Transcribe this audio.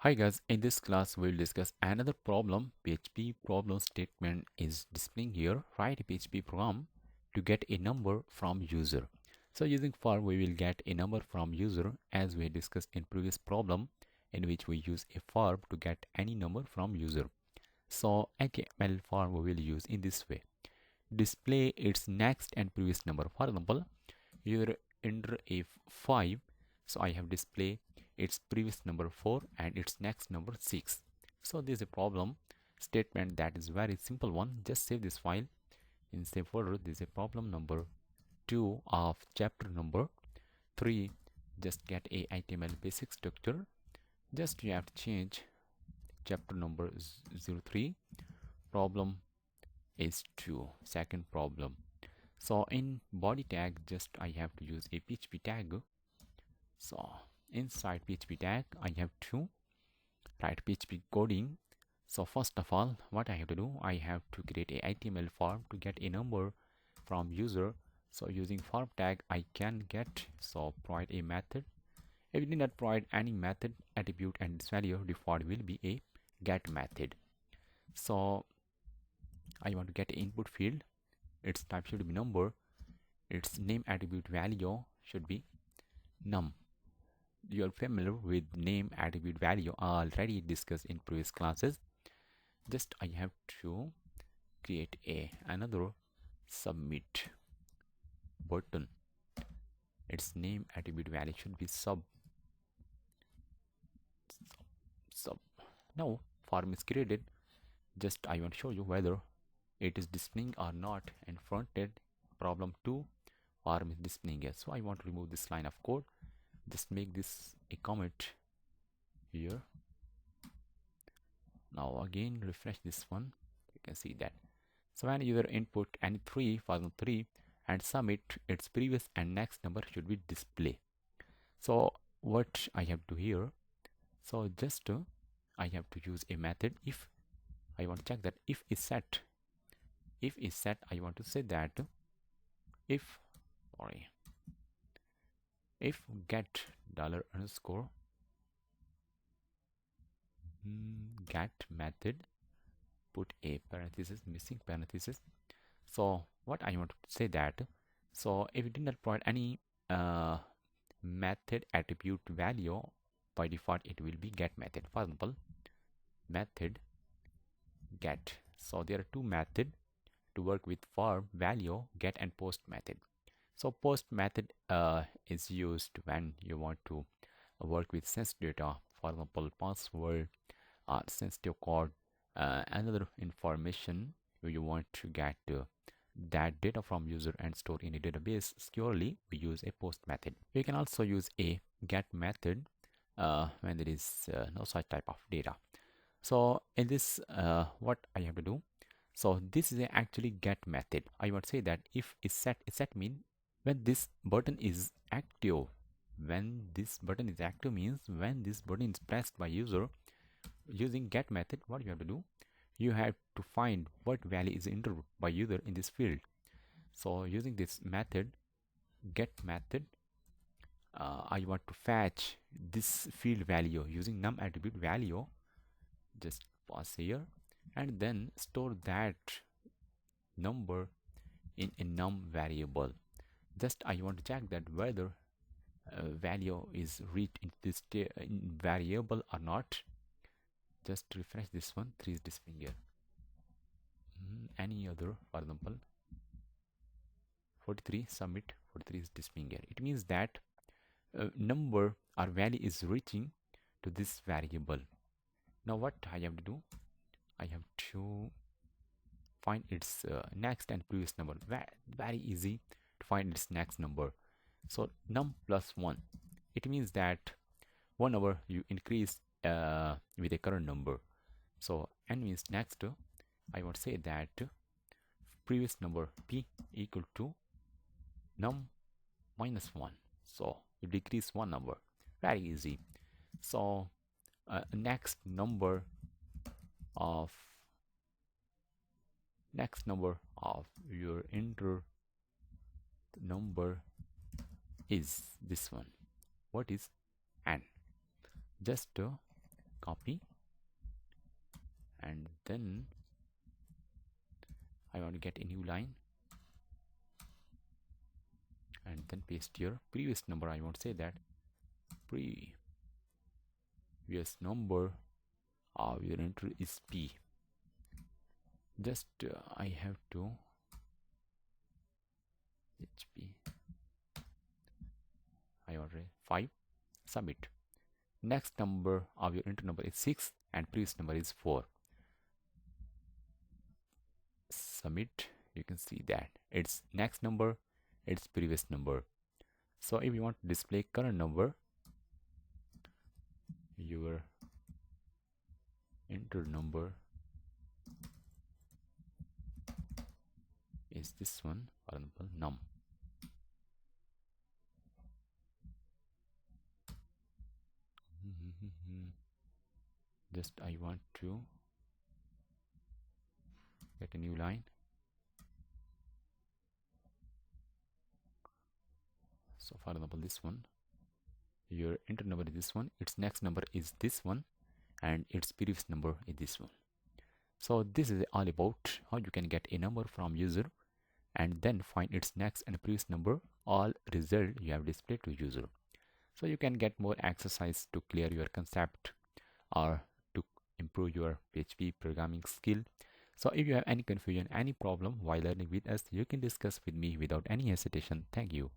Hi guys, in this class we'll discuss another problem. PHP problem statement is displaying here. Write a PHP program to get a number from user. So using for we will get a number from user as we discussed in previous problem in which we use a for to get any number from user. So HTML for we will use in this way. Display its next and previous number. For example, user enter a 5, so I have display its previous number 4 and its next number 6. So this is a problem statement that is very simple one. Just save this file in save folder. This is a problem number 2 of chapter number 3. Just get a HTML basic structure. Just you have to change chapter number 03. Problem is 2, second problem. So in body tag, just I have to use a PHP tag. So inside PHP tag, I have to write PHP coding. So first of all, what I have to do, I have to create a HTML form to get a number from user. So using form tag, I can get, so provide a method. If you did not provide any method, attribute and its value, default will be a get method. So I want to get input field. Its type should be number. Its name attribute value should be num. You are familiar with name attribute value already discussed in previous classes. Just I have to create another submit button. Its name attribute value should be sub. Now form is created. Just I want to show you whether it is displaying or not. And fronted problem 2 form is displaying it. So I want to remove this line of code. Just make this a comment here. Now again refresh this one, you can see that. So when user input any 3 for example 3 and submit, its previous and next number should be display. So what I have to do here, so just I have to use a method. If I want to check that if is set, I want to say that if get dollar underscore get method, put a parenthesis, missing parenthesis. So what I want to say that, so if you did not provide any method attribute value, by default it will be get method. For example, method get. So there are two methods to work with for value, get and post method. So post method is used when you want to work with sensitive data, for example password or sensitive code, another information where you want to get that data from user and store in a database securely. We use a post method. We can also use a get method when there is no such type of data. So in this what I have to do, so this is actually get method. I would say that if is set mean when this button is active. When this button is active means when this button is pressed by user. Using get method, what you have to do, you have to find what value is entered by user in this field. So using this method, get method, I want to fetch this field value using num attribute value. Just pause here and then store that number in a num variable. Just I want to check that whether value is reached in this variable or not. Just refresh this one, 3 is displaying here. Any other, for example 43, submit, 43 is displaying here. It means that number or value is reaching to this variable. Now what I have to do, I have to find its next and previous number. Very easy to find its next number. So num plus 1, it means that 1 over you increase with a current number. So n means next. I want to say that previous number p equal to num minus 1. So you decrease one number. Very easy. So next number of your enter number is this one. What is n? Just copy, and then I want to get a new line and then paste your previous number. I want to say that previous number of your enter is P. Just I have to HP. I order 5. Submit. Next number of your enter number is 6 and previous number is 4. Submit. You can see that it's next number, it's previous number. So if you want to display current number, your enter number is this one, for example, num. Just I want to get a new line. So for example, this one, your enter number is this one, its next number is this one, and its previous number is this one. So this is all about how you can get a number from user and then find its next and previous number, all result you have displayed to user. So you can get more exercise to clear your concept or to improve your PHP programming skill. So if you have any confusion, any problem while learning with us, you can discuss with me without any hesitation. Thank you.